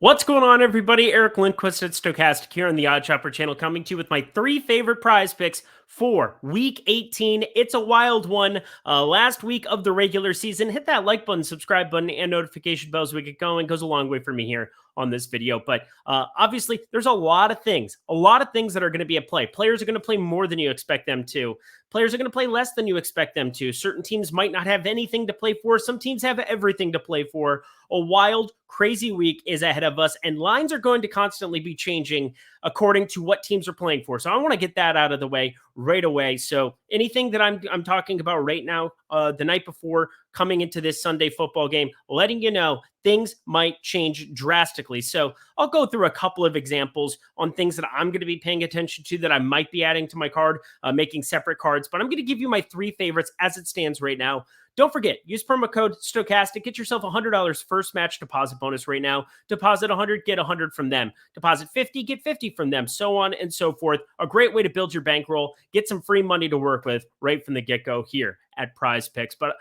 What's going on, everybody? Eric Lindquist at Stochastic here on the Odd Shopper channel, coming to you with my three favorite prize picks for Week 18. It's a wild one. Last week of the regular season. Hit that like button, subscribe button, and notification bell as we get going. Goes a long way for me here on this video. But obviously, there's a lot of things that are going to be at play. Players are going to play more than you expect them to. Players are going to play less than you expect them to. Certain teams might not have anything to play for. Some teams have everything to play for. A wild, crazy week is ahead of us, and lines are going to constantly be changing according to what teams are playing for. So I want to get that out of the way right away. So anything that I'm talking about right now, the night before coming into this Sunday football game, letting you know things might change drastically. So I'll go through a couple of examples on things that I'm going to be paying attention to that I might be adding to my card, making separate cards. But I'm going to give you my three favorites as it stands right now. Don't forget, use promo code Stochastic. Get yourself $100 first match deposit bonus right now. Deposit 100, get 100 from them. Deposit 50, get 50 from them, so on and so forth. A great way to build your bankroll. Get some free money to work with right from the get-go here at PrizePicks. But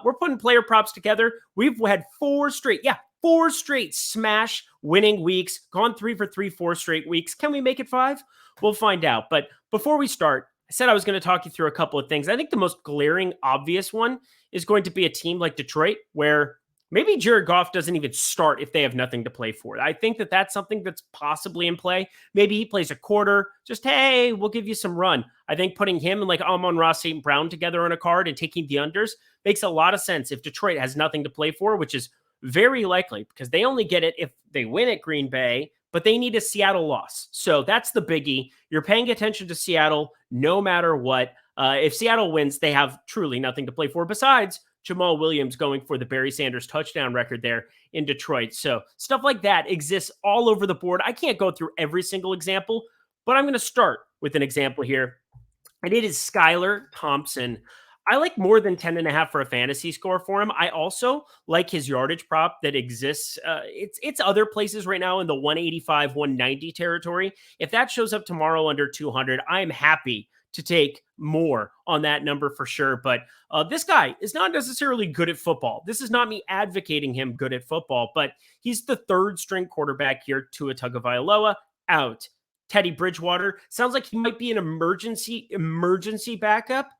we're putting player props together. We've had four straight smash winning weeks. Gone 3 for 3, 4 straight weeks. Can we make it 5? We'll find out. But before we start, I said I was going to talk you through a couple of things. I think the most glaring, obvious one is going to be a team like Detroit, where maybe Jared Goff doesn't even start if they have nothing to play for. I think that that's something that's possibly in play. Maybe he plays a quarter, just, hey, we'll give you some run. I think putting him and like Amon-Ra St. Brown together on a card and taking the unders makes a lot of sense if Detroit has nothing to play for, which is very likely because they only get it if they win at Green Bay, but they need a Seattle loss. So that's the biggie. You're paying attention to Seattle no matter what. If Seattle wins, they have truly nothing to play for besides Jamal Williams going for the Barry Sanders touchdown record there in Detroit. So stuff like that exists all over the board. I can't go through every single example, but I'm going to start with an example here. And it is Skylar Thompson. I like more than 10.5 for a fantasy score for him. I also like his yardage prop that exists. It's other places right now in the 185, 190 territory. If that shows up tomorrow under 200, I'm happy to take more on that number for sure. But this guy is not necessarily good at football. This is not me advocating him good at football, but he's the third string quarterback here. Tua Tagovailoa out. Teddy Bridgewater sounds like he might be an emergency backup.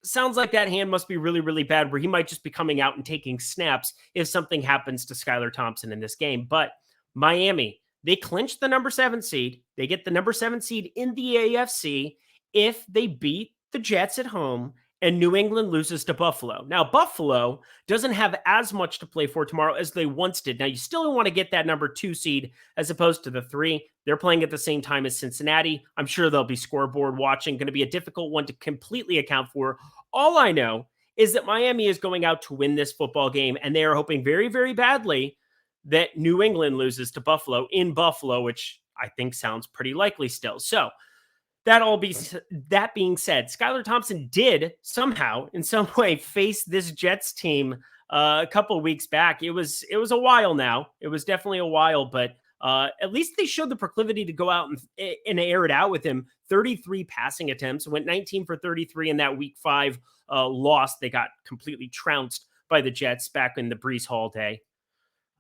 Sounds like that hand must be really, really bad where he might just be coming out and taking snaps if something happens to Skylar Thompson in this game. But Miami, they clinch the number 7 seed. They get the number 7 seed in the AFC if they beat the Jets at home and New England loses to Buffalo. Now, Buffalo doesn't have as much to play for tomorrow as they once did. Now, you still want to get that number 2 seed as opposed to the 3. They're playing at the same time as Cincinnati. I'm sure they'll be scoreboard watching. Going to be a difficult one to completely account for. All I know is that Miami is going out to win this football game, and they are hoping very, very badly that New England loses to Buffalo in Buffalo, which I think sounds pretty likely still. So, that being said, Skylar Thompson did somehow, in some way, face this Jets team a couple of weeks back. It was a while now. It was definitely a while, but at least they showed the proclivity to go out and air it out with him. 33 passing attempts, went 19 for 33 in that Week 5 loss. They got completely trounced by the Jets back in the Breece Hall day.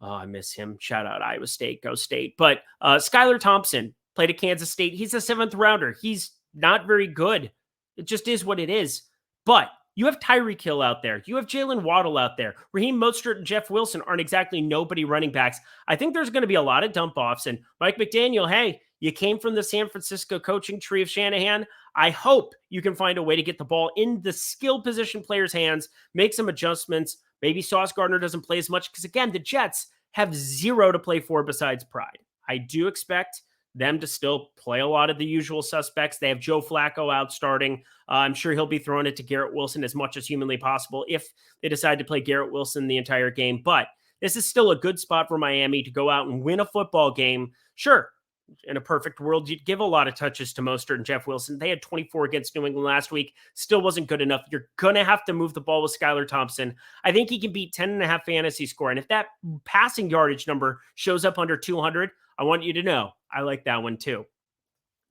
Oh, I miss him. Shout out Iowa State, go State. But Skylar Thompson played at Kansas State. He's a 7th rounder. He's not very good. It just is what it is. But you have Tyreek Hill out there. You have Jalen Waddle out there. Raheem Mostert and Jeff Wilson aren't exactly nobody running backs. I think there's going to be a lot of dump-offs. And Mike McDaniel, hey, you came from the San Francisco coaching tree of Shanahan. I hope you can find a way to get the ball in the skill position players' hands, make some adjustments. Maybe Sauce Gardner doesn't play as much because, again, the Jets have 0 to play for besides pride. I do expect them to still play a lot of the usual suspects. They have Joe Flacco out starting. I'm sure he'll be throwing it to Garrett Wilson as much as humanly possible if they decide to play Garrett Wilson the entire game. But this is still a good spot for Miami to go out and win a football game. Sure, in a perfect world, you'd give a lot of touches to Mostert and Jeff Wilson. They had 24 against New England last week. Still wasn't good enough. You're going to have to move the ball with Skylar Thompson. I think he can beat 10.5 fantasy score. And if that passing yardage number shows up under 200, I want you to know I like that one too.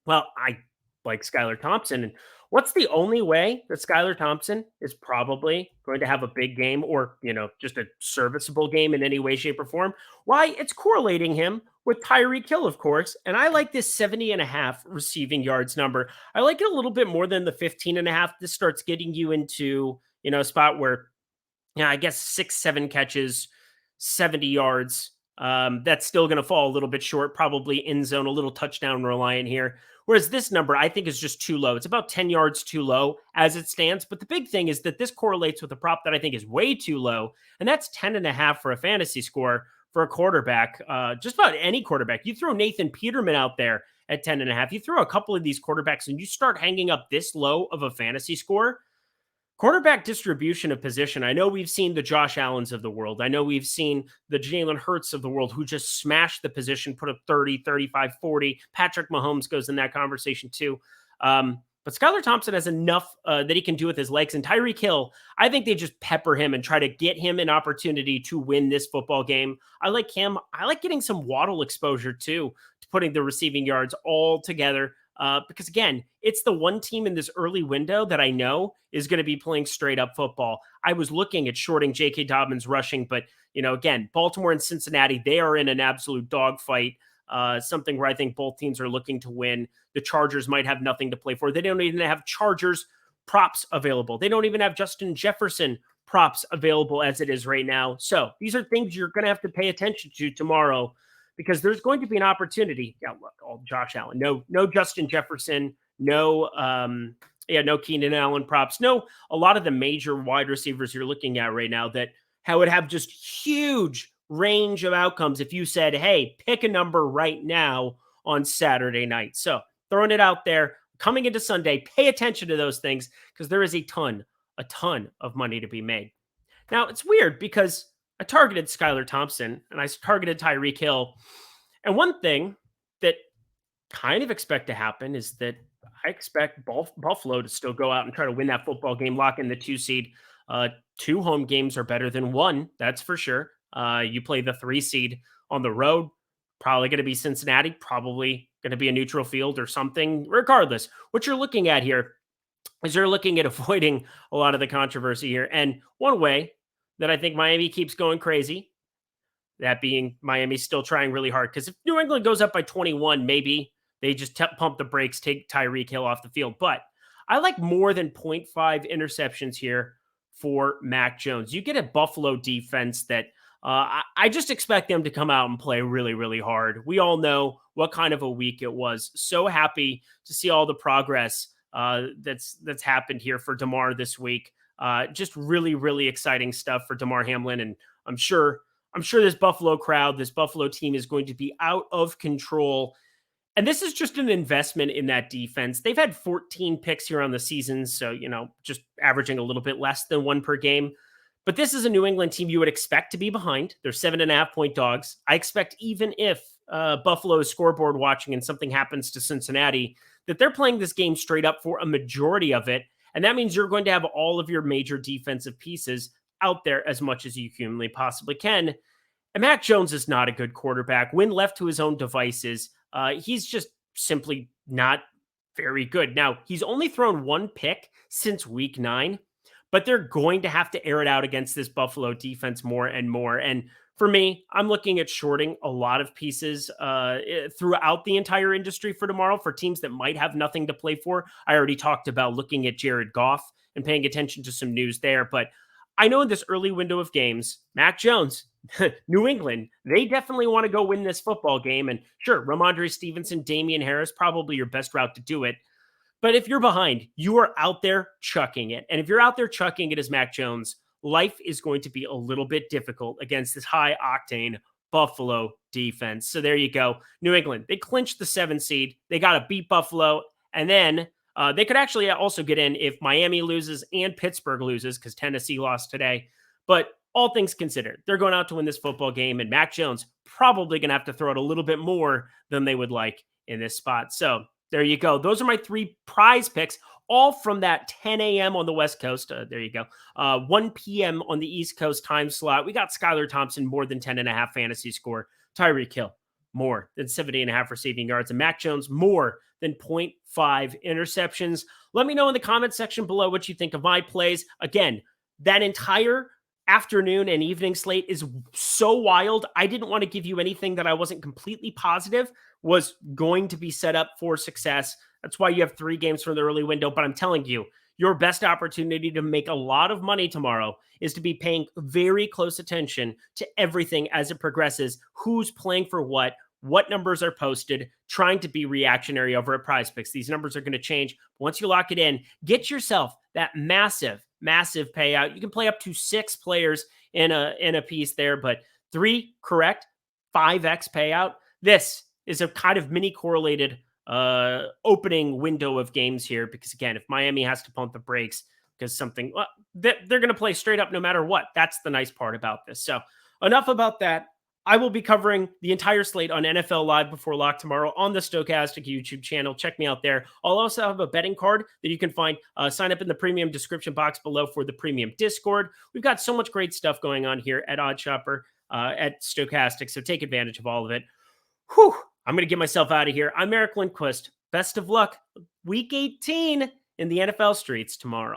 Well, I like Skylar Thompson. And what's the only way that Skylar Thompson is probably going to have a big game or, just a serviceable game in any way, shape, or form? Why? It's correlating him with Tyreek Hill, of course. And I like this 70.5 receiving yards number. I like it a little bit more than the 15.5. This starts getting you into, a spot where, I guess 6, 7 catches, 70 yards. That's still going to fall a little bit short, probably end zone, a little touchdown reliant here. Whereas this number, I think, is just too low. It's about 10 yards too low as it stands. But the big thing is that this correlates with a prop that I think is way too low, and that's 10.5 for a fantasy score for a quarterback. Just about any quarterback. You throw Nathan Peterman out there at 10.5. You throw a couple of these quarterbacks and you start hanging up this low of a fantasy score. Quarterback distribution of position. I know we've seen the Josh Allens of the world. I know we've seen the Jalen Hurts of the world who just smashed the position, put up 30, 35, 40. Patrick Mahomes goes in that conversation too. But Skylar Thompson has enough that he can do with his legs. And Tyreek Hill, I think they just pepper him and try to get him an opportunity to win this football game. I like him. I like getting some Waddle exposure too, to putting the receiving yards all together. Because again, it's the one team in this early window that I know is going to be playing straight up football. I was looking at shorting J.K. Dobbins rushing, but again, Baltimore and Cincinnati, they are in an absolute dogfight. Something where I think both teams are looking to win. The Chargers might have nothing to play for. They don't even have Chargers props available. They don't even have Justin Jefferson props available as it is right now. So these are things you're going to have to pay attention to tomorrow, because there's going to be an opportunity. Yeah, look, all Josh Allen, no Justin Jefferson, no Keenan Allen props, no a lot of the major wide receivers you're looking at right now that would have just huge range of outcomes if you said, hey, pick a number right now on Saturday night. So throwing it out there, coming into Sunday, pay attention to those things because there is a ton of money to be made. Now, it's weird because I targeted Skylar Thompson and I targeted Tyreek Hill. And one thing that kind of expect to happen is that I expect Buffalo to still go out and try to win that football game, lock in the 2 seed. 2 home games are better than 1, that's for sure. You play the 3 seed on the road, probably going to be Cincinnati, probably going to be a neutral field or something. Regardless, what you're looking at here is you're looking at avoiding a lot of the controversy here. And one way that I think Miami keeps going crazy, that being Miami's still trying really hard, because if New England goes up by 21, maybe they just pump the brakes, take Tyreek Hill off the field. But I like more than 0.5 interceptions here for Mac Jones. You get a Buffalo defense that I just expect them to come out and play really, really hard. We all know what kind of a week it was. So happy to see all the progress that's happened here for DeMar this week. Just really, really exciting stuff for DeMar Hamlin. And I'm sure this Buffalo crowd, this Buffalo team is going to be out of control. And this is just an investment in that defense. They've had 14 picks here on the season. So, just averaging a little bit less than 1 per game. But this is a New England team you would expect to be behind. They're 7.5-point dogs. I expect even if Buffalo is scoreboard watching and something happens to Cincinnati, that they're playing this game straight up for a majority of it. And that means you're going to have all of your major defensive pieces out there as much as you humanly possibly can. And Mac Jones is not a good quarterback. When left to his own devices, he's just simply not very good. Now, he's only thrown 1 pick since week 9, but they're going to have to air it out against this Buffalo defense more and more. And for me, I'm looking at shorting a lot of pieces throughout the entire industry for tomorrow for teams that might have nothing to play for. I already talked about looking at Jared Goff and paying attention to some news there. But I know in this early window of games, Mac Jones, New England, they definitely want to go win this football game. And sure, Ramondre Stevenson, Damian Harris, probably your best route to do it. But if you're behind, you are out there chucking it. And if you're out there chucking it as Mac Jones, life is going to be a little bit difficult against this high-octane Buffalo defense. So there you go. New England, they clinched the 7 seed. They got to beat Buffalo. And then they could actually also get in if Miami loses and Pittsburgh loses, because Tennessee lost today. But all things considered, they're going out to win this football game. And Mac Jones probably going to have to throw it a little bit more than they would like in this spot. So there you go. Those are my 3 prize picks, all from that 10 a.m. on the West Coast. There you go. 1 p.m. on the East Coast time slot. We got Skylar Thompson, more than 10.5 fantasy score. Tyreek Hill, more than 70.5 receiving yards. And Mac Jones, more than 0.5 interceptions. Let me know in the comment section below what you think of my plays. Again, that entire afternoon and evening slate is so wild. I didn't want to give you anything that I wasn't completely positive was going to be set up for success. That's why you have 3 games from the early window. But I'm telling you, your best opportunity to make a lot of money tomorrow is to be paying very close attention to everything as it progresses. Who's playing for what numbers are posted, trying to be reactionary over at PrizePicks. These numbers are going to change. Once you lock it in, get yourself that massive payout. You can play up to 6 players in a piece there, but 3 correct, 5x payout. This is a kind of mini correlated opening window of games here, because again, if Miami has to pump the brakes because they're going to play straight up no matter what. That's the nice part about this. So enough about that. I will be covering the entire slate on NFL Live before lock tomorrow on the Stokastic YouTube channel. Check me out there. I'll also have a betting card that you can find. Sign up in the premium description box below for the premium Discord. We've got so much great stuff going on here at OddsShopper, at Stokastic, so take advantage of all of it. Whew, I'm going to get myself out of here. I'm Eric Lindquist. Best of luck. Week 18 in the NFL streets tomorrow.